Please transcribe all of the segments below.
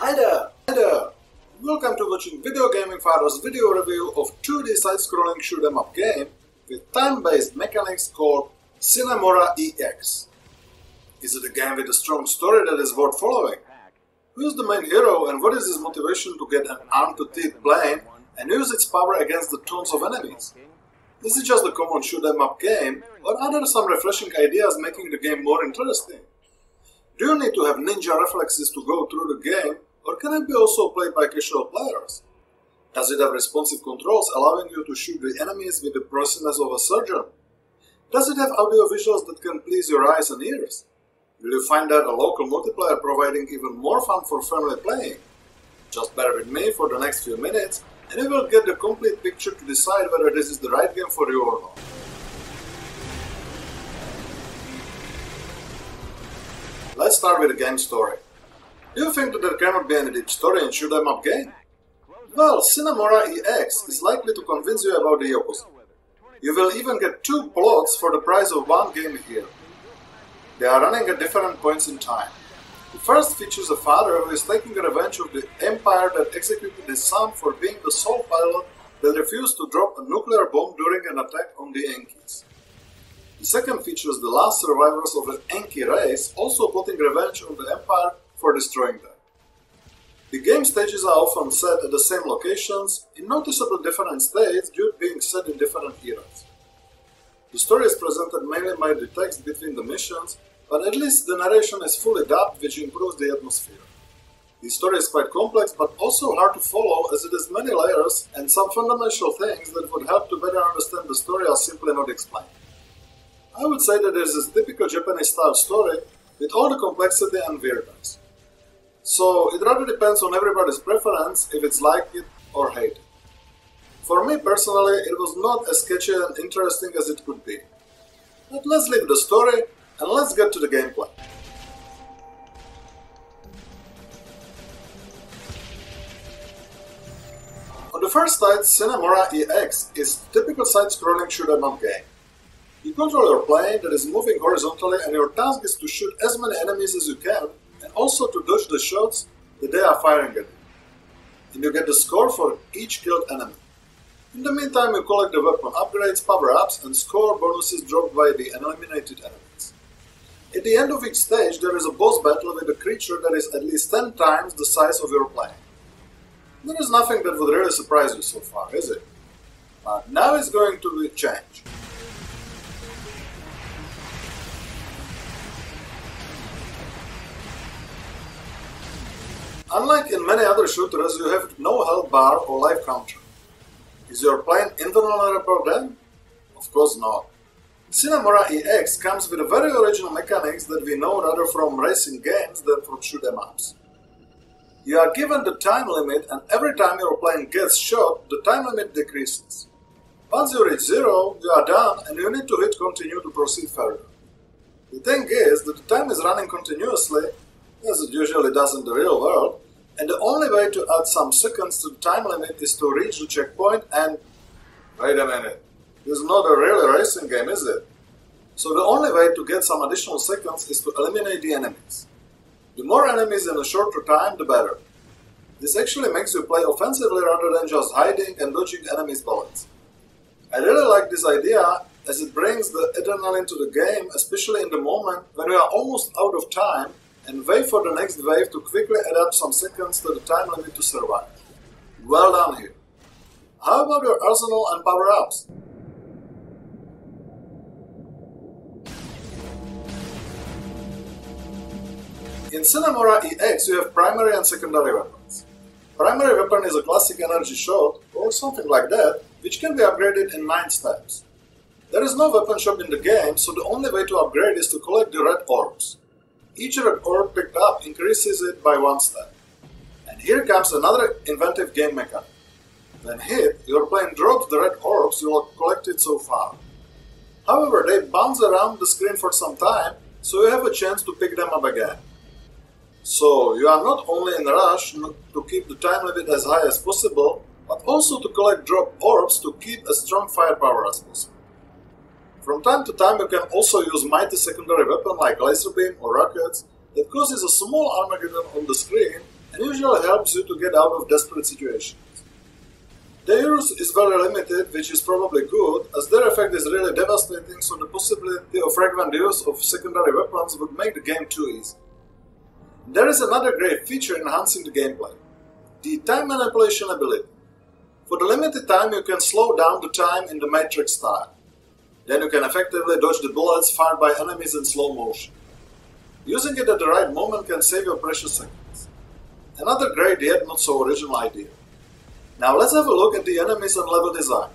Hi there! Welcome to watching VideoGaming Father's video review of 2D side-scrolling shoot-'em-up game with time-based mechanics called Sine Mora EX. Is it a game with a strong story that is worth following? Who is the main hero and what is his motivation to get an arm-to-teeth plane and use its power against the tons of enemies? Is it just a common shoot-'em-up game, or are there some refreshing ideas making the game more interesting? Do you need to have ninja reflexes to go through the game, or can it be also played by casual players? Does it have responsive controls allowing you to shoot the enemies with the preciseness of a surgeon? Does it have audiovisuals that can please your eyes and ears? Will you find that a local multiplayer providing even more fun for family playing? Just bear with me for the next few minutes and you will get the complete picture to decide whether this is the right game for you or not. Let's start with the game story. Do you think that there cannot be any deep story in shoot-'em-up game? Well, Sine Mora EX is likely to convince you about the opposite. You will even get 2 plots for the price of 1 game here. They are running at different points in time. The first features a father who is taking revenge of the empire that executed his son for being the sole pilot that refused to drop a nuclear bomb during an attack on the Yankees. The second features the last survivors of the Yankee race also plotting revenge on the empire for destroying them. The game stages are often set at the same locations, in noticeably different states due to being set in different eras. The story is presented mainly by the text between the missions, but at least the narration is fully dubbed, which improves the atmosphere. The story is quite complex but also hard to follow as it has many layers and some fundamental things that would help to better understand the story are simply not explained. I would say that it is a typical Japanese style story with all the complexity and weirdness. So it rather depends on everybody's preference if it's like it or hate it. For me personally, it was not as sketchy and interesting as it could be. But let's leave the story and let's get to the gameplay. On the first sight, Sine Mora EX is a typical side-scrolling shoot-'em-up game. You control your plane that is moving horizontally and your task is to shoot as many enemies as you can and also to dodge the shots that they are firing at you. And you get the score for each killed enemy. In the meantime, you collect the weapon upgrades, power-ups and score bonuses dropped by the eliminated enemies. At the end of each stage, there is a boss battle with a creature that is at least 10 times the size of your plane. There is nothing that would really surprise you so far, is it? But now it's going to change. Unlike in many other shooters, you have no health bar or life counter. Is your plane invulnerable then? Of course not. Sine Mora EX comes with a very original mechanics that we know rather from racing games than from shoot-'em-ups. You are given the time limit and every time your plane gets shot, the time limit decreases. Once you reach 0, you are done and you need to hit continue to proceed further. The thing is that the time is running continuously, as it usually does in the real world, and the only way to add some seconds to the time limit is to reach the checkpoint and... Wait a minute, this is not a real racing game, is it? So the only way to get some additional seconds is to eliminate the enemies. The more enemies in a shorter time, the better. This actually makes you play offensively rather than just hiding and dodging enemies' bullets. I really like this idea as it brings the adrenaline to the game, especially in the moment when we are almost out of time and wait for the next wave to quickly add up some seconds to the time limit to survive. Well done here. How about your arsenal and power-ups? In Sine Mora EX you have primary and secondary weapons. Primary weapon is a classic energy shot or something like that, which can be upgraded in 9 steps. There is no weapon shop in the game, so the only way to upgrade is to collect the red orbs. Each red orb picked up increases it by 1 step. And here comes another inventive game mechanic. When hit, your plane drops the red orbs you have collected so far. However, they bounce around the screen for some time, so you have a chance to pick them up again. So you are not only in a rush to keep the time limit as high as possible, but also to collect drop orbs to keep a strong firepower as possible. From time to time you can also use mighty secondary weapon like laser beam or rockets that causes a small Armageddon on the screen and you usually helps you to get out of desperate situations. The use is very limited, which is probably good, as their effect is really devastating, so the possibility of frequent use of secondary weapons would make the game too easy. There is another great feature enhancing the gameplay: the time manipulation ability. For the limited time, you can slow down the time in the Matrix style. Then you can effectively dodge the bullets fired by enemies in slow motion. Using it at the right moment can save you precious seconds. Another great yet not so original idea. Now let's have a look at the enemies and level design.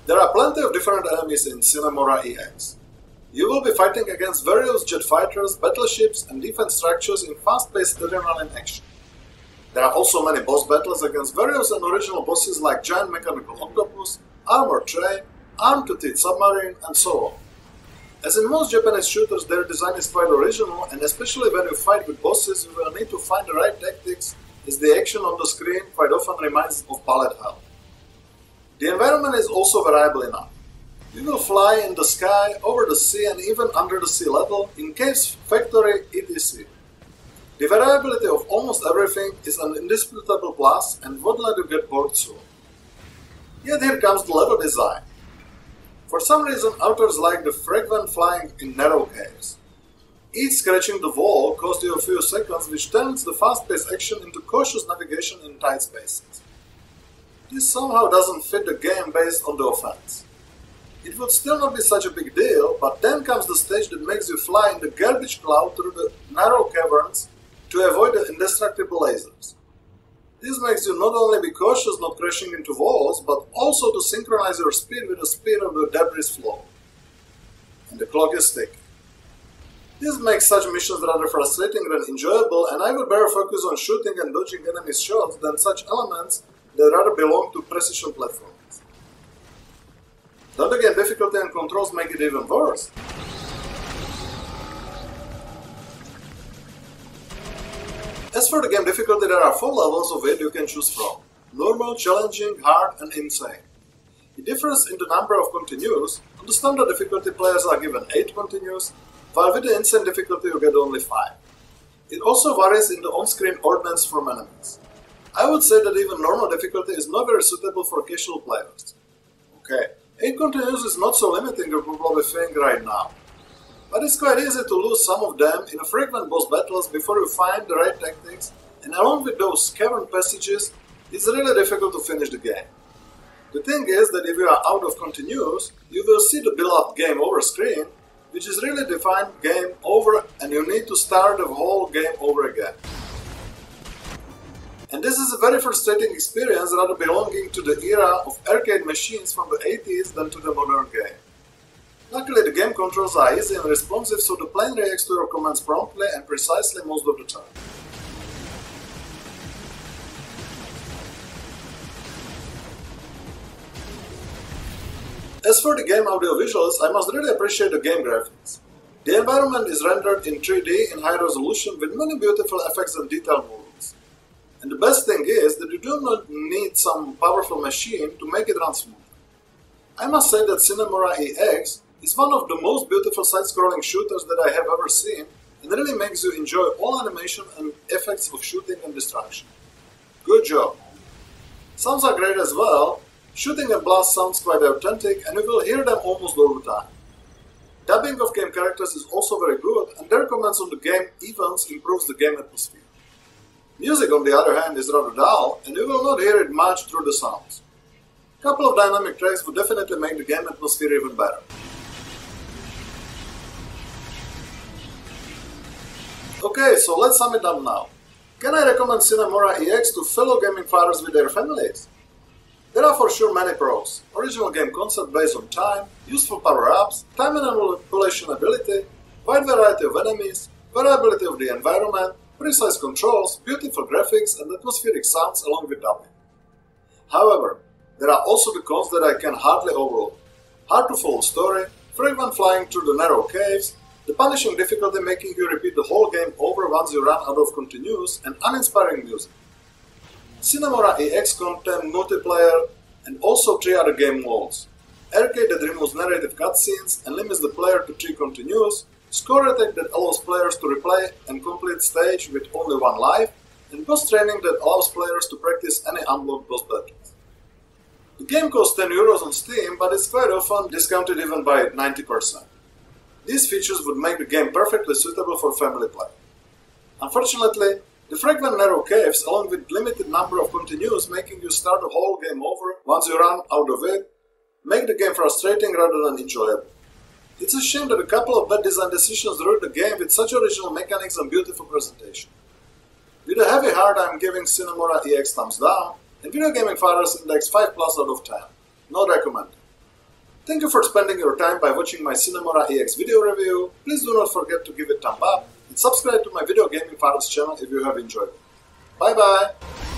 There are plenty of different enemies in Sine Mora EX. You will be fighting against various jet fighters, battleships, and defense structures in fast-paced adrenaline action. There are also many boss battles against various and original bosses like giant mechanical octopus, armored train, armed-to-teeth submarine, and so on. As in most Japanese shooters, their design is quite original, and especially when you fight with bosses, you will need to find the right tactics, as the action on the screen quite often reminds of bullet hell. The environment is also variable enough. You will fly in the sky, over the sea, and even under the sea level, in caves, factory, etc. The variability of almost everything is an indisputable plus and won't let you get bored soon. Yet here comes the level design. For some reason, authors like the frequent flying in narrow caves. Each scratching the wall costs you a few seconds, which turns the fast-paced action into cautious navigation in tight spaces. This somehow doesn't fit the game based on the offense. It would still not be such a big deal, but then comes the stage that makes you fly in the garbage cloud through the narrow caverns to avoid the indestructible lasers. This makes you not only be cautious not crashing into walls, but also to synchronize your speed with the speed of the debris flow. And the clock is ticking. This makes such missions rather frustrating than enjoyable, and I would better focus on shooting and dodging enemies' shots than such elements that rather belong to precision platforms. Don't the game difficulty and controls make it even worse? As for the game difficulty, there are 4 levels of it you can choose from: normal, challenging, hard, and insane. It differs in the number of continues. On the standard difficulty, players are given 8 continues, while with the insane difficulty you get only 5. It also varies in the on-screen ordnance from enemies. I would say that even normal difficulty is not very suitable for casual players. Okay, 8 continues is not so limiting, you probably think right now. But it's quite easy to lose some of them in frequent boss battles before you find the right tactics, and along with those cavern passages, it's really difficult to finish the game. The thing is that if you are out of continues, you will see the beloved game over screen, which is really defined game over, and you need to start the whole game over again. And this is a very frustrating experience, rather belonging to the era of arcade machines from the 80s than to the modern game. Luckily, the game controls are easy and responsive, so the plane reacts to your commands promptly and precisely most of the time. As for the game audiovisuals, I must really appreciate the game graphics. The environment is rendered in 3D in high resolution with many beautiful effects and detailed movements. And the best thing is that you do not need some powerful machine to make it run smooth. I must say that Sine Mora EX is one of the most beautiful side-scrolling shooters that I have ever seen, and really makes you enjoy all animation and effects of shooting and destruction. Good job! Sounds are great as well. Shooting and blast sounds quite authentic, and you will hear them almost all the time. Dubbing of game characters is also very good, and their comments on the game events improves the game atmosphere. Music, on the other hand, is rather dull, and you will not hear it much through the sounds. A couple of dynamic tracks would definitely make the game atmosphere even better. Okay, so let's sum it up now. Can I recommend Sine Mora EX to fellow gaming fathers with their families? There are for sure many pros: original game concept based on time, useful power-ups, time manipulation ability, wide variety of enemies, variability of the environment, precise controls, beautiful graphics, and atmospheric sounds along with dubbing. However, there are also the cons that I can hardly overlook: hard to follow story, frequent flying through the narrow caves, the punishing difficulty making you repeat the whole game over once you run out of continues, and uninspiring music. Sine Mora EX contains multiplayer and also 3 other game modes. arcade that removes narrative cutscenes and limits the player to 3 continues, score attack that allows players to replay and complete stage with only 1 life, and boss training that allows players to practice any unlocked boss battles. The game costs €10 on Steam, but is quite often discounted even by 90%. These features would make the game perfectly suitable for family play. Unfortunately, the frequent narrow caves, along with limited number of continues making you start the whole game over once you run out of it, make the game frustrating rather than enjoyable. It's a shame that a couple of bad design decisions ruined the game with such original mechanics and beautiful presentation. With a heavy heart, I'm giving Sine Mora EX thumbs down, and VideoGaming Father's index 5+ out of 10. Not recommended. Thank you for spending your time by watching my Sine Mora EX video review. Please do not forget to give it a thumb up and subscribe to my VideoGaming Father's channel if you have enjoyed it. Bye bye!